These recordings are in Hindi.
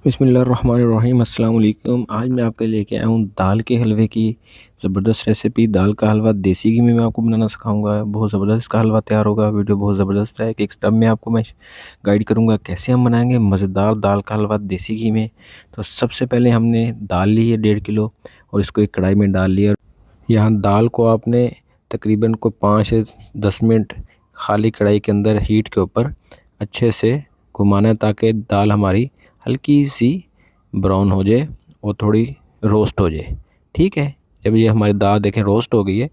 बिस्मिल्लाहिर्रहमानिर्रहीम। अस्सलाम वालेकुम। आज मैं आपके लेके आया हूँ दाल के हलवे की ज़बरदस्त रेसिपी। दाल का हलवा देसी घी में मैं आपको बनाना सिखाऊंगा। बहुत ज़बरदस्त इसका हलवा तैयार होगा। वीडियो बहुत ज़बरदस्त है। एक स्टेप में आपको मैं गाइड करूंगा कैसे हम बनाएंगे मज़ेदार दाल का हलवा देसी घी में। तो सबसे पहले हमने दाल ली है 1.5 किलो और इसको एक कढ़ाई में डाल लिया। यहाँ दाल को आपने तकरीबन को 5 से 10 मिनट खाली कढ़ाई के अंदर हीट के ऊपर अच्छे से घुमाना है ताकि दाल हमारी हल्की सी ब्राउन हो जाए और थोड़ी रोस्ट हो जाए। ठीक है, जब ये हमारी दाल देखें रोस्ट हो गई है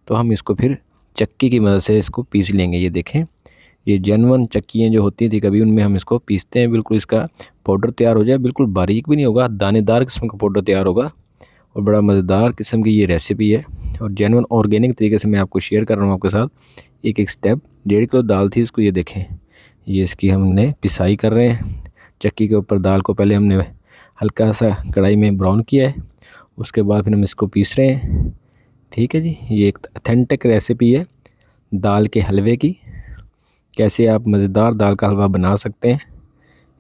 तो हम इसको फिर चक्की की मदद से इसको पीस लेंगे। ये देखें, ये जेनवन चक्कियाँ जो होती थी कभी, उनमें हम इसको पीसते हैं। बिल्कुल इसका पाउडर तैयार हो जाए, बिल्कुल बारीक भी नहीं होगा, दानेदार किस्म का पाउडर तैयार होगा और बड़ा मज़ेदार किस्म की ये रेसिपी है और जेनवन ऑर्गेनिक तरीके से मैं आपको शेयर कर रहा हूँ आपके साथ एक एक स्टेप। 1.5 किलो दाल थी, उसको ये देखें, ये इसकी हमने पिसाई कर रहे हैं चक्की के ऊपर। दाल को पहले हमने हल्का सा कढ़ाई में ब्राउन किया है, उसके बाद फिर हम इसको पीस रहे हैं। ठीक है जी, ये एक अथेंटिक रेसिपी है दाल के हलवे की, कैसे आप मज़ेदार दाल का हलवा बना सकते हैं।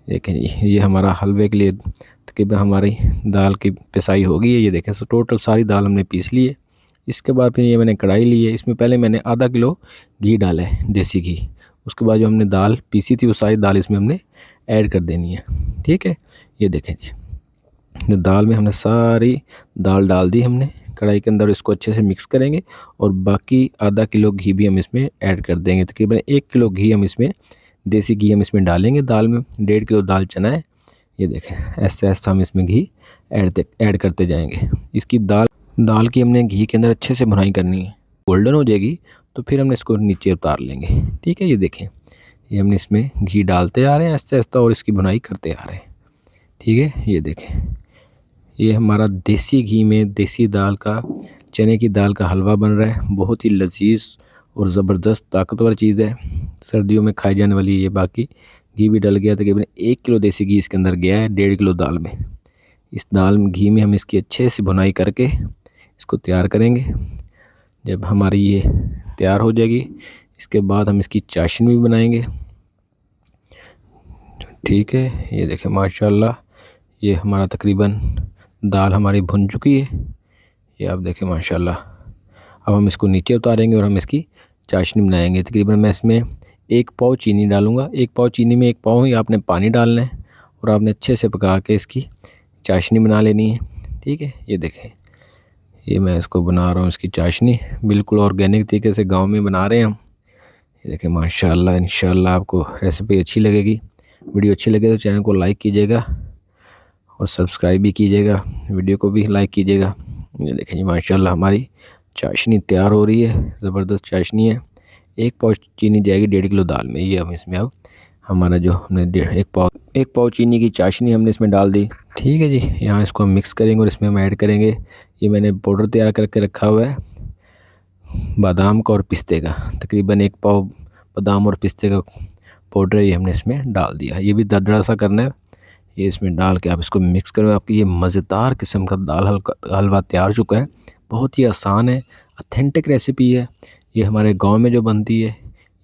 देखें जी, ये हमारा हलवे के लिए तकरीबन हमारी दाल की पिसाई हो गई है। ये देखें, सो टोटल सारी दाल हमने पीस ली है। इसके बाद फिर ये मैंने कढ़ाई ली है, इसमें पहले मैंने आधा किलो घी डाला है, देसी घी। उसके बाद जो हमने दाल पीसी थी वो सारी दाल इसमें हमने ऐड कर देनी है। ठीक है, ये देखें जी, दाल में हमने सारी दाल डाल दी हमने कढ़ाई के अंदर। इसको अच्छे से मिक्स करेंगे और बाकी आधा किलो घी भी हम इसमें ऐड कर देंगे। तकरीबन 1 किलो घी हम इसमें देसी घी हम इसमें डालेंगे दाल में। 1.5 किलो दाल चना है। ये देखें, ऐसे ऐसे हम इसमें घी ऐड करते जाएंगे। इसकी दाल की हमने घी के अंदर अच्छे से भुनाई करनी है। गोल्डन हो जाएगी तो फिर हमने इसको नीचे उतार लेंगे। ठीक है, ये देखें, ये हमने इसमें घी डालते आ रहे हैं आहिस्ता आहिस्ता और इसकी भुनाई करते आ रहे हैं। ठीक है, ये देखें, ये हमारा देसी घी में देसी दाल का चने की दाल का हलवा बन रहा है। बहुत ही लजीज और ज़बरदस्त ताकतवर चीज़ है, सर्दियों में खाई जाने वाली ये। बाकी घी भी डल गया, तकरीबन 1 किलो देसी घी इसके अंदर गया है 1.5 किलो दाल में। इस दाल में घी में हम इसकी अच्छे से भुनाई करके इसको तैयार करेंगे। जब हमारी ये तैयार हो जाएगी इसके बाद हम इसकी चाशनी भी बनाएंगे। ठीक है, ये देखें माशाल्लाह, ये हमारा तकरीबन दाल हमारी भुन चुकी है। ये आप देखें माशाल्लाह। अब हम इसको नीचे उतारेंगे और हम इसकी चाशनी बनाएंगे। तकरीबन मैं इसमें 1 पाव चीनी डालूँगा। 1 पाव चीनी में 1 पाव ही आपने पानी डालना है और आपने अच्छे से पका के इसकी चाशनी बना लेनी है। ठीक है, ये देखें, ये मैं इसको बना रहा हूँ इसकी चाशनी, बिल्कुल ऑर्गेनिक तरीके से गाँव में बना रहे हैं हम। ये देखें माशाल्लाह। इंशाल्लाह आपको रेसिपी अच्छी लगेगी। वीडियो अच्छी लगे तो चैनल को लाइक कीजिएगा और सब्सक्राइब भी कीजिएगा, वीडियो को भी लाइक कीजिएगा। ये देखें जी माशाल्लाह हमारी चाशनी तैयार हो रही है, ज़बरदस्त चाशनी है। 1 पाव चीनी जाएगी 1.5 किलो दाल में। ये हम इसमें अब हमारा जो हमने 1 पाव चीनी की चाशनी हमने इसमें डाल दी। ठीक है जी, यहाँ इसको हम मिक्स करेंगे और इसमें हम ऐड करेंगे, ये मैंने पाउडर तैयार करके रखा हुआ है बादाम का और पिस्ते का। तकरीबन 1 पाव बादाम और पिस्ते का पाउडर ये हमने इसमें डाल दिया। ये भी दरदरा सा करना है। ये इसमें डाल के आप इसको मिक्स करें, आपकी ये मज़ेदार किस्म का दाल हलवा तैयार हो चुका है। बहुत ही आसान है, अथेंटिक रेसिपी है। ये हमारे गांव में जो बनती है,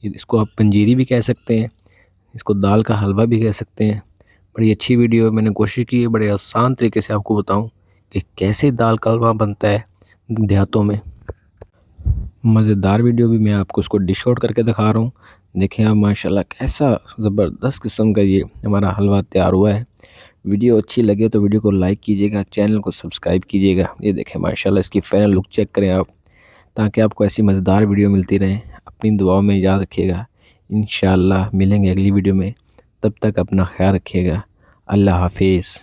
इसको आप पंजीरी भी कह सकते हैं, इसको दाल का हलवा भी कह सकते हैं। बड़ी अच्छी वीडियो है, मैंने कोशिश की है बड़े आसान तरीके से आपको बताऊं कि कैसे दाल का हलवा बनता है देहातों में। मज़ेदार वीडियो भी मैं आपको इसको डिश आउट करके दिखा रहा हूँ। देखें आप माशाल्लाह कैसा ज़बरदस्त किस्म का ये हमारा हलवा तैयार हुआ है। वीडियो अच्छी लगे तो वीडियो को लाइक कीजिएगा, चैनल को सब्सक्राइब कीजिएगा। ये देखें माशाल्लाह, इसकी फाइनल लुक चेक करें आप, ताकि आपको ऐसी मज़ेदार वीडियो मिलती रहें। अपनी दुआओं में याद रखिएगा। इंशाअल्लाह मिलेंगे अगली वीडियो में, तब तक अपना ख्याल रखिएगा। अल्लाह हाफिज़।